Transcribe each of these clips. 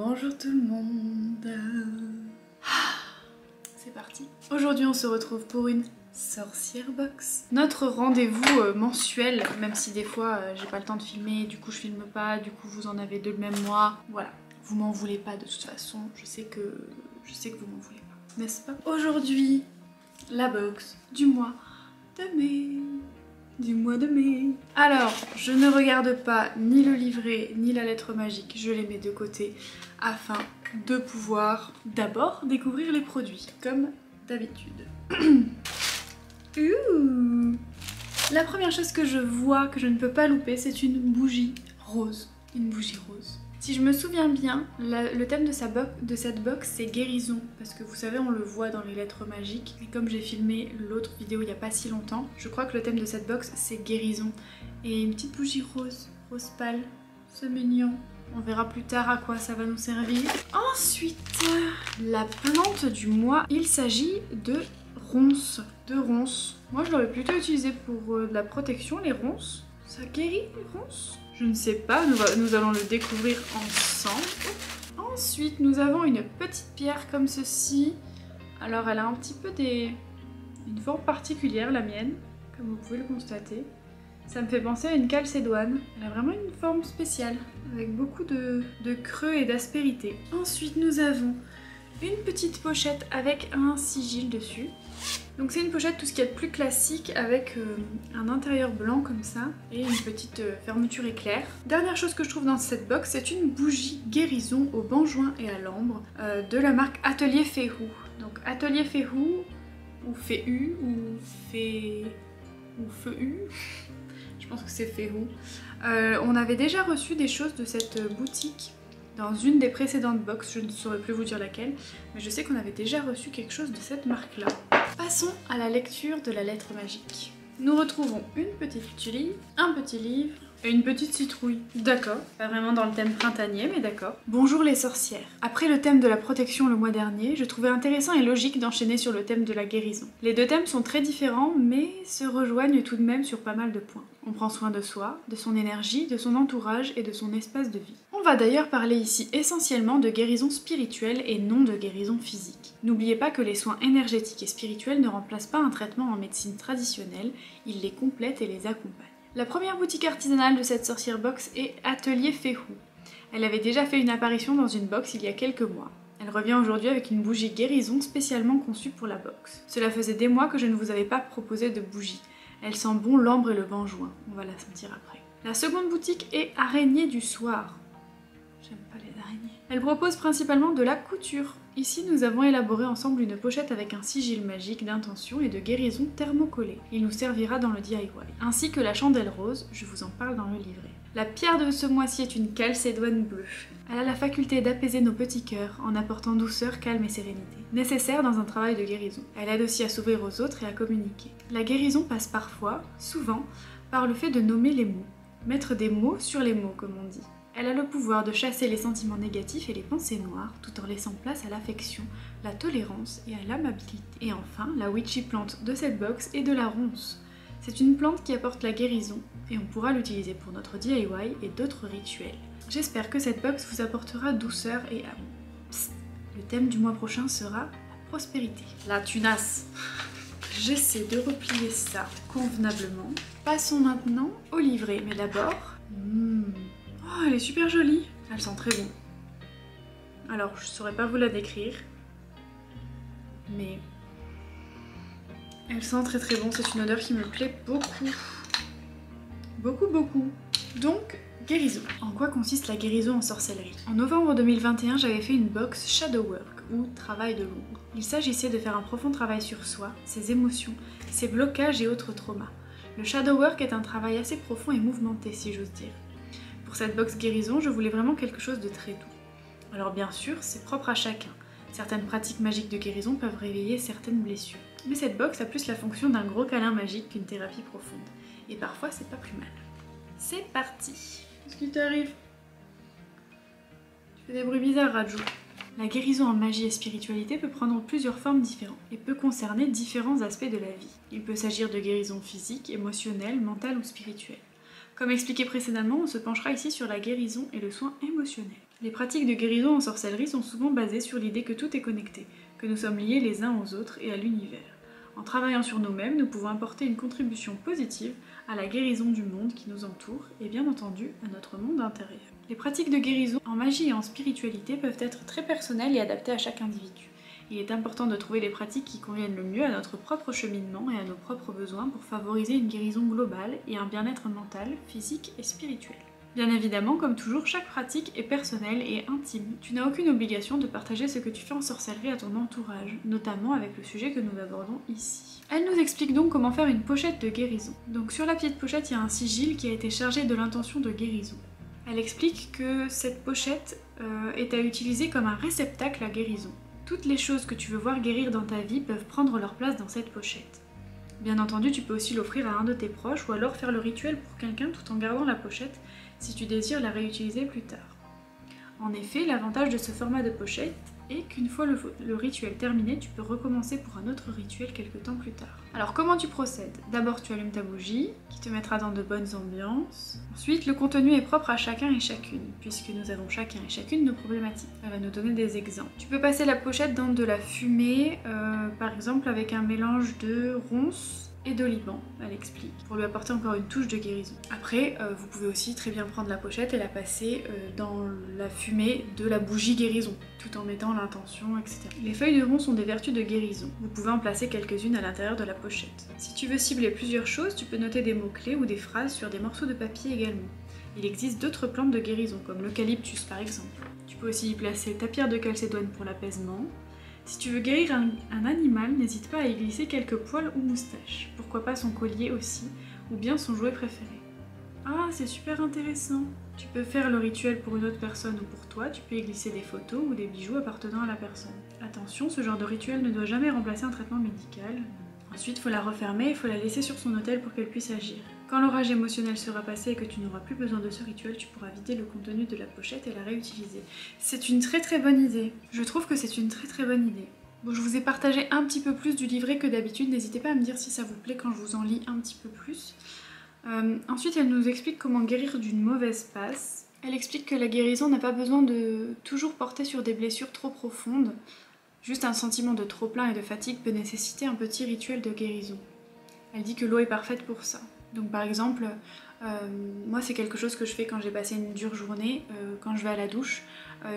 Bonjour tout le monde. C'est parti. Aujourd'hui on se retrouve pour une sorcière box. Notre rendez-vous mensuel, même si des fois j'ai pas le temps de filmer, du coup je filme pas, du coup vous en avez deux le même mois. Voilà, vous m'en voulez pas de toute façon, je sais que vous m'en voulez pas, n'est-ce pas? Aujourd'hui, la box du mois de mai. Alors, je ne regarde pas ni le livret ni la lettre magique, je les mets de côté afin de pouvoir d'abord découvrir les produits, comme d'habitude. La première chose que je vois, que je ne peux pas louper, c'est une bougie rose. Une bougie rose. Si je me souviens bien, le thème de cette box c'est guérison, parce que vous savez on le voit dans les lettres magiques, et comme j'ai filmé l'autre vidéo il n'y a pas si longtemps, je crois que le thème de cette box c'est guérison. Et une petite bougie rose, rose pâle, c'est mignon. On verra plus tard à quoi ça va nous servir. Ensuite, la plante du mois, il s'agit de ronces. Moi je l'aurais plutôt utilisé pour de la protection, les ronces. Ça guérit les ronces? Je ne sais pas, nous allons le découvrir ensemble. Ensuite, nous avons une petite pierre comme ceci. Alors, elle a un petit peu une forme particulière, la mienne, comme vous pouvez le constater. Ça me fait penser à une calcédoine. Elle a vraiment une forme spéciale, avec beaucoup de creux et d'aspérité. Ensuite, nous avons une petite pochette avec un sigil dessus. Donc c'est une pochette tout ce qu'il y a de plus classique avec un intérieur blanc comme ça et une petite fermeture éclair. Dernière chose que je trouve dans cette box, c'est une bougie guérison au benjoin et à l'ambre de la marque Atelier Féhou. Donc Atelier Féhou ou Féhu ou Feu-U, je pense que c'est Féhou. On avait déjà reçu des choses de cette boutique dans une des précédentes box, je ne saurais plus vous dire laquelle, mais je sais qu'on avait déjà reçu quelque chose de cette marque-là. Passons à la lecture de la lettre magique. Nous retrouvons une petite tuile, un petit livre et une petite citrouille. D'accord, pas vraiment dans le thème printanier, mais d'accord. Bonjour les sorcières. Après le thème de la protection le mois dernier, je trouvais intéressant et logique d'enchaîner sur le thème de la guérison. Les deux thèmes sont très différents, mais se rejoignent tout de même sur pas mal de points. On prend soin de soi, de son énergie, de son entourage et de son espace de vie. On va d'ailleurs parler ici essentiellement de guérison spirituelle et non de guérison physique. N'oubliez pas que les soins énergétiques et spirituels ne remplacent pas un traitement en médecine traditionnelle, ils les complètent et les accompagnent. La première boutique artisanale de cette sorcière box est Atelier Féhou. Elle avait déjà fait une apparition dans une box il y a quelques mois. Elle revient aujourd'hui avec une bougie guérison spécialement conçue pour la box. Cela faisait des mois que je ne vous avais pas proposé de bougie. Elle sent bon l'ambre et le benjoin, on va la sentir après. La seconde boutique est Araignée du soir. J'aime pas les araignées. Elle propose principalement de la couture. Ici, nous avons élaboré ensemble une pochette avec un sigil magique d'intention et de guérison thermocollé. Il nous servira dans le DIY. Ainsi que la chandelle rose, je vous en parle dans le livret. La pierre de ce mois-ci est une calcédoine bleue. Elle a la faculté d'apaiser nos petits cœurs en apportant douceur, calme et sérénité, nécessaire dans un travail de guérison. Elle aide aussi à s'ouvrir aux autres et à communiquer. La guérison passe parfois, souvent, par le fait de nommer les mots. Mettre des mots sur les mots, comme on dit. Elle a le pouvoir de chasser les sentiments négatifs et les pensées noires, tout en laissant place à l'affection, la tolérance et à l'amabilité. Et enfin, la witchy plante de cette box est de la ronce. C'est une plante qui apporte la guérison, et on pourra l'utiliser pour notre DIY et d'autres rituels. J'espère que cette box vous apportera douceur et amour. Psst, le thème du mois prochain sera la prospérité. La tunasse. J'essaie de replier ça convenablement. Passons maintenant au livret, mais d'abord... Oh, elle est super jolie. Elle sent très bon. Alors, je saurais pas vous la décrire, mais elle sent très très bon. C'est une odeur qui me plaît beaucoup. Beaucoup. Donc, guérison. En quoi consiste la guérison en sorcellerie? En novembre 2021, j'avais fait une box Shadow Work, ou travail de l'ombre. Il s'agissait de faire un profond travail sur soi, ses émotions, ses blocages et autres traumas. Le Shadow Work est un travail assez profond et mouvementé, si j'ose dire. Pour cette box guérison, je voulais vraiment quelque chose de très doux. Alors bien sûr, c'est propre à chacun. Certaines pratiques magiques de guérison peuvent réveiller certaines blessures. Mais cette box a plus la fonction d'un gros câlin magique qu'une thérapie profonde. Et parfois, c'est pas plus mal. C'est parti! Qu'est-ce qui t'arrive? Tu fais des bruits bizarres, Raju. La guérison en magie et spiritualité peut prendre plusieurs formes différentes et peut concerner différents aspects de la vie. Il peut s'agir de guérison physique, émotionnelle, mentale ou spirituelle. Comme expliqué précédemment, on se penchera ici sur la guérison et le soin émotionnel. Les pratiques de guérison en sorcellerie sont souvent basées sur l'idée que tout est connecté, que nous sommes liés les uns aux autres et à l'univers. En travaillant sur nous-mêmes, nous pouvons apporter une contribution positive à la guérison du monde qui nous entoure et bien entendu à notre monde intérieur. Les pratiques de guérison en magie et en spiritualité peuvent être très personnelles et adaptées à chaque individu. Il est important de trouver les pratiques qui conviennent le mieux à notre propre cheminement et à nos propres besoins pour favoriser une guérison globale et un bien-être mental, physique et spirituel. Bien évidemment, comme toujours, chaque pratique est personnelle et intime. Tu n'as aucune obligation de partager ce que tu fais en sorcellerie à ton entourage, notamment avec le sujet que nous abordons ici. Elle nous explique donc comment faire une pochette de guérison. Donc sur la petite pochette, il y a un sigil qui a été chargé de l'intention de guérison. Elle explique que cette pochette est à utiliser comme un réceptacle à guérison. Toutes les choses que tu veux voir guérir dans ta vie peuvent prendre leur place dans cette pochette. Bien entendu, tu peux aussi l'offrir à un de tes proches ou alors faire le rituel pour quelqu'un tout en gardant la pochette si tu désires la réutiliser plus tard. En effet, l'avantage de ce format de pochette est qu'une fois le rituel terminé, tu peux recommencer pour un autre rituel quelques temps plus tard. Alors comment tu procèdes? D'abord tu allumes ta bougie, qui te mettra dans de bonnes ambiances. Ensuite, le contenu est propre à chacun et chacune, puisque nous avons chacun et chacune nos problématiques. Elle va nous donner des exemples. Tu peux passer la pochette dans de la fumée, par exemple avec un mélange de ronces et d'oliban, elle explique, pour lui apporter encore une touche de guérison. Après, vous pouvez aussi très bien prendre la pochette et la passer dans la fumée de la bougie guérison, tout en mettant l'intention, etc. Les feuilles de ronces ont des vertus de guérison. Vous pouvez en placer quelques-unes à l'intérieur de la pochette. Si tu veux cibler plusieurs choses, tu peux noter des mots-clés ou des phrases sur des morceaux de papier également. Il existe d'autres plantes de guérison, comme l'eucalyptus par exemple. Tu peux aussi y placer ta pierre de calcédoine pour l'apaisement. Si tu veux guérir un animal, n'hésite pas à y glisser quelques poils ou moustaches. Pourquoi pas son collier aussi, ou bien son jouet préféré. Ah, c'est super intéressant. Tu peux faire le rituel pour une autre personne ou pour toi, tu peux y glisser des photos ou des bijoux appartenant à la personne. Attention, ce genre de rituel ne doit jamais remplacer un traitement médical. Ensuite, il faut la refermer et il faut la laisser sur son autel pour qu'elle puisse agir. Quand l'orage émotionnel sera passé et que tu n'auras plus besoin de ce rituel, tu pourras vider le contenu de la pochette et la réutiliser. C'est une très bonne idée. Je trouve que c'est une très bonne idée. Bon, je vous ai partagé un petit peu plus du livret que d'habitude. N'hésitez pas à me dire si ça vous plaît quand je vous en lis un petit peu plus. Ensuite, elle nous explique comment guérir d'une mauvaise passe. Elle explique que la guérison n'a pas besoin de toujours porter sur des blessures trop profondes. Juste un sentiment de trop-plein et de fatigue peut nécessiter un petit rituel de guérison. Elle dit que l'eau est parfaite pour ça. Donc par exemple, moi c'est quelque chose que je fais quand j'ai passé une dure journée. Quand je vais à la douche,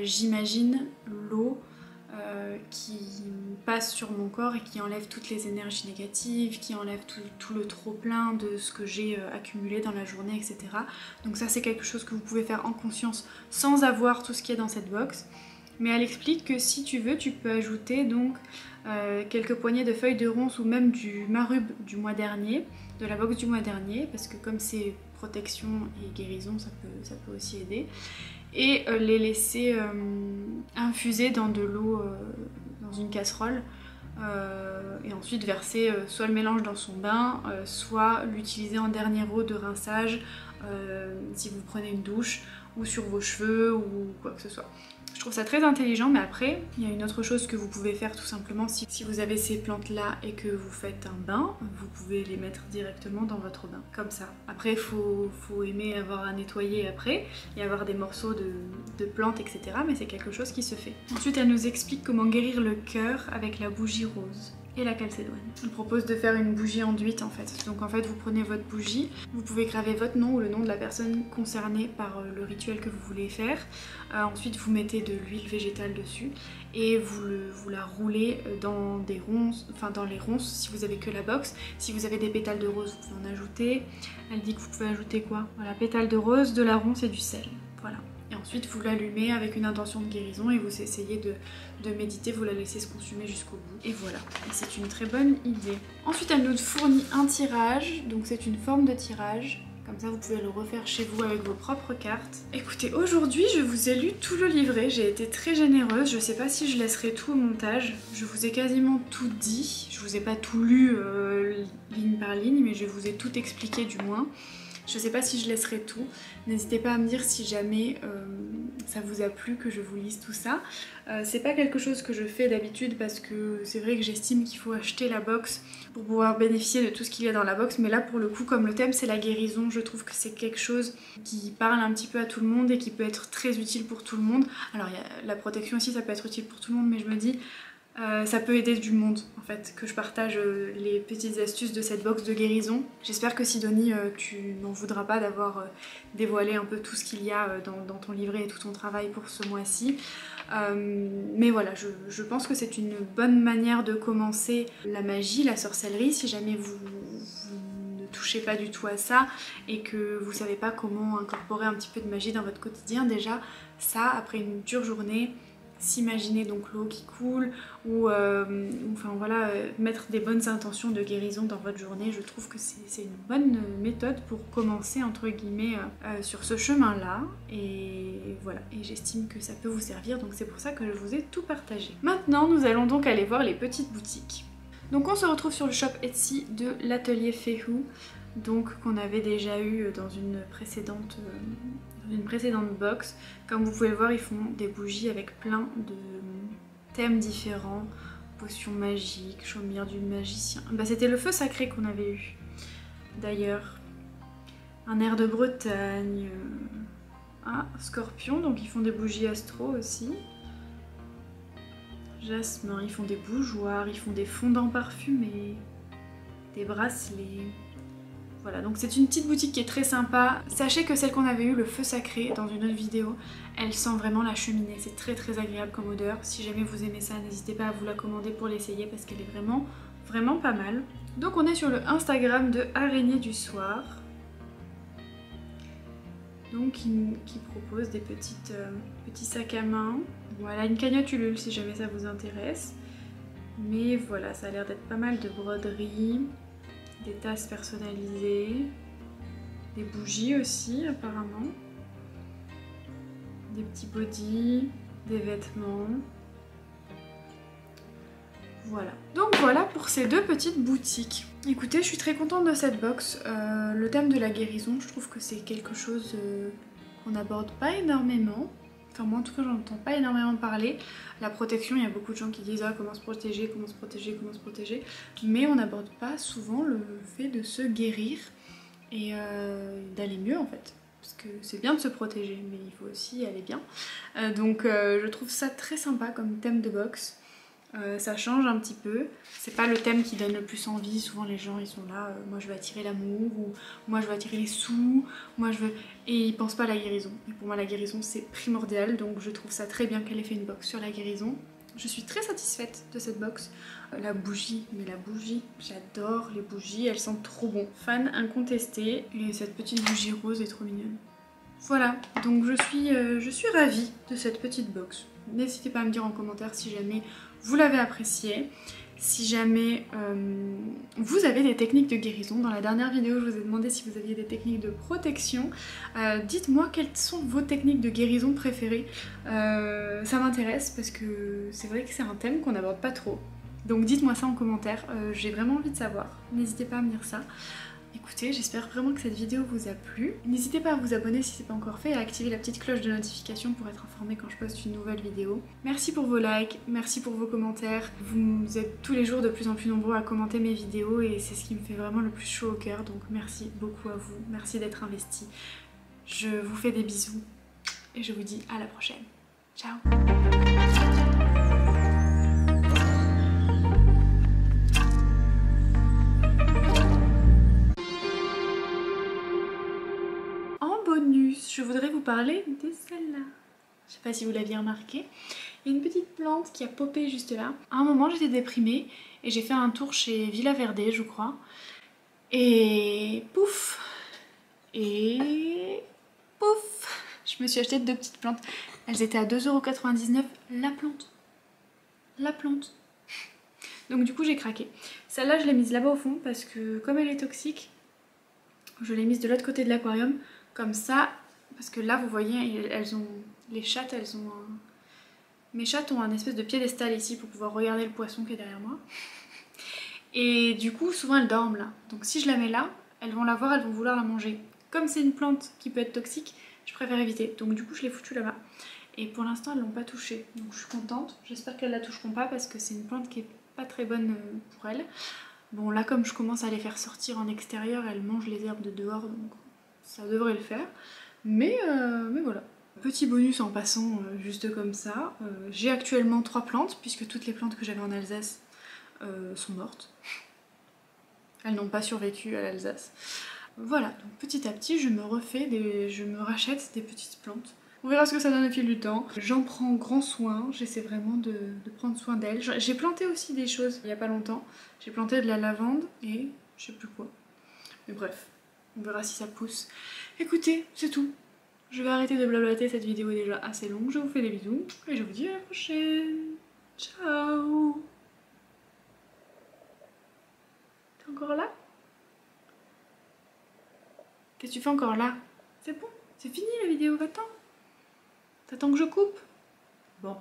j'imagine l'eau qui passe sur mon corps et qui enlève toutes les énergies négatives, qui enlève tout le trop-plein de ce que j'ai accumulé dans la journée, etc. Donc ça c'est quelque chose que vous pouvez faire en conscience sans avoir tout ce qu'il y a dans cette box. Mais elle explique que si tu veux, tu peux ajouter donc quelques poignées de feuilles de ronces ou même du marub du mois dernier, de la box du mois dernier, parce que comme c'est protection et guérison, ça peut aussi aider. Et les laisser infuser dans de l'eau, dans une casserole, et ensuite verser soit le mélange dans son bain, soit l'utiliser en dernier eau de rinçage si vous prenez une douche, ou sur vos cheveux ou quoi que ce soit. Je trouve ça très intelligent, mais après, il y a une autre chose que vous pouvez faire tout simplement si vous avez ces plantes-là et que vous faites un bain, vous pouvez les mettre directement dans votre bain, comme ça. Après, il faut aimer avoir à nettoyer après et avoir des morceaux de plantes, etc. Mais c'est quelque chose qui se fait. Ensuite, elle nous explique comment guérir le cœur avec la bougie rose et la calcédoine. Elle propose de faire une bougie enduite en fait. Donc en fait vous prenez votre bougie, vous pouvez graver votre nom ou le nom de la personne concernée par le rituel que vous voulez faire. Ensuite vous mettez de l'huile végétale dessus et vous la roulez dans des ronces, enfin dans les ronces si vous avez que la box. Si vous avez des pétales de rose vous pouvez en ajouter. Elle dit que vous pouvez ajouter quoi? Voilà, pétales de rose, de la ronce et du sel. Voilà. Et ensuite vous l'allumez avec une intention de guérison et vous essayez de méditer, vous la laissez se consumer jusqu'au bout. Et voilà, et c'est une très bonne idée. Ensuite elle nous fournit un tirage, donc c'est une forme de tirage. Comme ça vous pouvez le refaire chez vous avec vos propres cartes. Écoutez, aujourd'hui je vous ai lu tout le livret, j'ai été très généreuse. Je sais pas si je laisserai tout au montage. Je vous ai quasiment tout dit. Je vous ai pas tout lu ligne par ligne, mais je vous ai tout expliqué du moins. Je sais pas si je laisserai tout. N'hésitez pas à me dire si jamais ça vous a plu que je vous lise tout ça. C'est pas quelque chose que je fais d'habitude parce que c'est vrai que j'estime qu'il faut acheter la box pour pouvoir bénéficier de tout ce qu'il y a dans la box. Mais là pour le coup, comme le thème c'est la guérison, je trouve que c'est quelque chose qui parle un petit peu à tout le monde et qui peut être très utile pour tout le monde. Alors il y a la protection aussi, ça peut être utile pour tout le monde, mais je me dis... ça peut aider du monde en fait, que je partage les petites astuces de cette box de guérison. J'espère que Sidonie, tu n'en voudras pas d'avoir dévoilé un peu tout ce qu'il y a dans ton livret et tout ton travail pour ce mois-ci. Mais voilà, je pense que c'est une bonne manière de commencer la magie, la sorcellerie, si jamais vous ne touchez pas du tout à ça et que vous savez pas comment incorporer un petit peu de magie dans votre quotidien. Déjà, ça, après une dure journée, s'imaginer donc l'eau qui coule ou enfin voilà, mettre des bonnes intentions de guérison dans votre journée, je trouve que c'est une bonne méthode pour commencer entre guillemets sur ce chemin là, et voilà, et j'estime que ça peut vous servir, donc c'est pour ça que je vous ai tout partagé. Maintenant nous allons donc aller voir les petites boutiques. Donc on se retrouve sur le shop Etsy de l'atelier Féhou, donc qu'on avait déjà eu dans une précédente box. Comme vous pouvez le voir, ils font des bougies avec plein de thèmes différents, potions magiques, chaumière du magicien. Bah, c'était le feu sacré qu'on avait eu d'ailleurs, un air de Bretagne, un scorpion, donc ils font des bougies astro aussi, jasmin, ils font des bougeoirs, ils font des fondants parfumés, des bracelets. Voilà, donc c'est une petite boutique qui est très sympa. Sachez que celle qu'on avait eue, le feu sacré, dans une autre vidéo, elle sent vraiment la cheminée. C'est très très agréable comme odeur. Si jamais vous aimez ça, n'hésitez pas à vous la commander pour l'essayer parce qu'elle est vraiment, vraiment pas mal. Donc on est sur le Instagram de Araignée du Soir. Donc qui propose des petits sacs à main. Voilà, une cagnotte Ulule si jamais ça vous intéresse. Mais voilà, ça a l'air d'être pas mal de broderies. Des tasses personnalisées, des bougies aussi apparemment, des petits bodys, des vêtements. Voilà. Donc voilà pour ces deux petites boutiques. Écoutez, je suis très contente de cette box. Le thème de la guérison, je trouve que c'est quelque chose qu'on n'aborde pas énormément. Enfin moi en tout cas j'en entends pas énormément parler. La protection, il y a beaucoup de gens qui disent ah comment se protéger, comment se protéger, comment se protéger. Mais on n'aborde pas souvent le fait de se guérir et d'aller mieux en fait. Parce que c'est bien de se protéger mais il faut aussi aller bien. Donc je trouve ça très sympa comme thème de box. Ça change un petit peu, c'est pas le thème qui donne le plus envie, souvent les gens ils sont là, moi je veux attirer l'amour, ou moi je veux attirer les sous, moi je veux... et ils pensent pas à la guérison. Et pour moi la guérison c'est primordial, donc je trouve ça très bien qu'elle ait fait une box sur la guérison. Je suis très satisfaite de cette box. La bougie, mais la bougie, j'adore les bougies, elles sentent trop bon. Fan incontesté, et cette petite bougie rose est trop mignonne. Voilà, donc je suis ravie de cette petite box. N'hésitez pas à me dire en commentaire si jamais vous l'avez apprécié, si jamais vous avez des techniques de guérison. Dans la dernière vidéo, je vous ai demandé si vous aviez des techniques de protection. Dites-moi quelles sont vos techniques de guérison préférées. Ça m'intéresse parce que c'est vrai que c'est un thème qu'on n'aborde pas trop. Donc dites-moi ça en commentaire, j'ai vraiment envie de savoir. N'hésitez pas à me dire ça. Écoutez, j'espère vraiment que cette vidéo vous a plu. N'hésitez pas à vous abonner si ce n'est pas encore fait et à activer la petite cloche de notification pour être informé quand je poste une nouvelle vidéo. Merci pour vos likes, merci pour vos commentaires. Vous êtes tous les jours de plus en plus nombreux à commenter mes vidéos et c'est ce qui me fait vraiment le plus chaud au cœur. Donc merci beaucoup à vous, merci d'être investis. Je vous fais des bisous et je vous dis à la prochaine. Ciao! Je voudrais vous parler de celle-là. Je sais pas si vous l'aviez remarqué. Il y a une petite plante qui a popé juste là. À un moment j'étais déprimée et j'ai fait un tour chez Villa Verde je crois. Et pouf! Et pouf! Je me suis acheté deux petites plantes. Elles étaient à 2,99 € la plante. La plante. Donc du coup j'ai craqué. Celle-là je l'ai mise là-bas au fond parce que comme elle est toxique, je l'ai mise de l'autre côté de l'aquarium. Comme ça, parce que là vous voyez, elles ont, les chattes, elles ont un... Mes chattes ont un espèce de piédestal ici pour pouvoir regarder le poisson qui est derrière moi. Et du coup souvent elles dorment là. Donc si je la mets là, elles vont la voir, elles vont vouloir la manger. comme c'est une plante qui peut être toxique, je préfère éviter. Donc du coup je l'ai foutu là-bas. Et pour l'instant elles l'ont pas touché. Donc je suis contente. J'espère qu'elles la toucheront pas parce que c'est une plante qui est pas très bonne pour elles. Bon là comme je commence à les faire sortir en extérieur, elles mangent les herbes de dehors donc ça devrait le faire. Mais voilà. Petit bonus en passant juste comme ça, j'ai actuellement 3 plantes puisque toutes les plantes que j'avais en Alsace sont mortes. Elles n'ont pas survécu à l'Alsace. Voilà, donc petit à petit je me rachète des petites plantes. On verra ce que ça donne au fil du temps. J'en prends grand soin, j'essaie vraiment de prendre soin d'elles. J'ai planté aussi des choses il n'y a pas longtemps. J'ai planté de la lavande et je sais plus quoi. Mais bref, on verra si ça pousse. Écoutez, c'est tout. Je vais arrêter de blablater, cette vidéo est déjà assez longue. Je vous fais des bisous et je vous dis à la prochaine. Ciao. T'es encore là? Qu'est-ce que tu fais encore là? C'est bon, c'est fini la vidéo, va-t'en. T'attends que je coupe? Bon.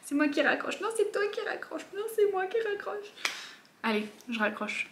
C'est moi qui raccroche. Non, c'est toi qui raccroche. Non, c'est moi qui raccroche. Allez, je raccroche.